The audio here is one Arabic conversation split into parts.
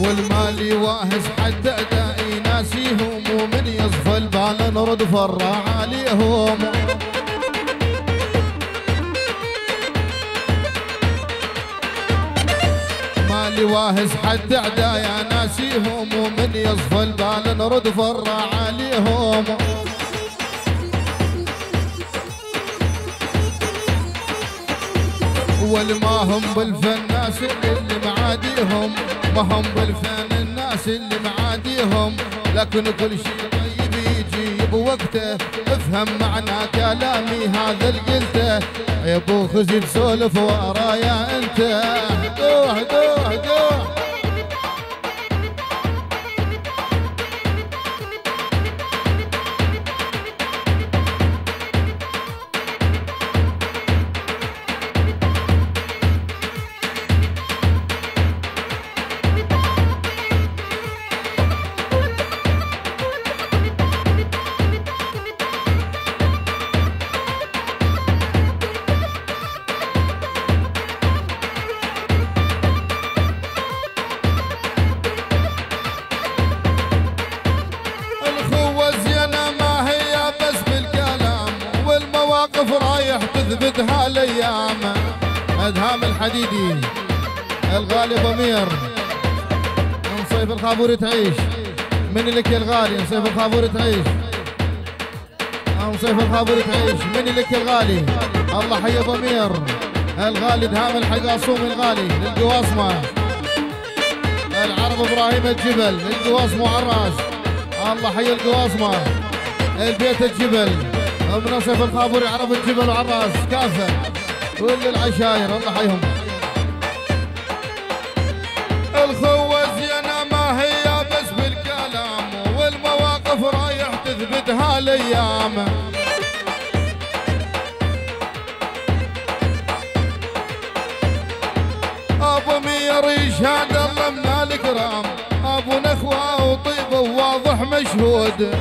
والمالي واهز حتى اعدائي ناسيهم، ومن يصفى البال نرد فرع عليهم. مالي واهز حتى اعدائي ناسيهم، ومن يصفى البال نرد فرع عليهم. والما هم بالفن الناس اللي معاديهم، ما هم بالفن الناس اللي معاديهم، لكن كل شيء طيب يجي بوقته. افهم معنى كلامي هذا اللي قلته، يا ابو خزي تسولف ورايا انت. دوح دوح دوح رايح تثبت هالايام. ادهام الحديدي الغالي ضمير نصيف الخابور تعيش. من لك يا الغالي نصيف الخابور تعيش، نصيف الخابور تعيش. من لك يا الغالي الله حي ضمير الغالي دهام الحقاصوم الغالي للقواصمه العرب ابراهيم الجبل للقواصمه وعراس. الله حي القواصمه البيت الجبل من نصيف الخابور عرب الجبل وعراس كافه كل العشاير الله حيهم. الخوة زينة ما هي بس بالكلام، والمواقف رايح تثبت هالايام. ابو مير يشهد الله من الكرام، ابو نخوه وطيبه وواضح مشهود.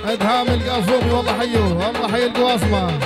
ادهام القاصومي والله حيوه الله حي القواصمه.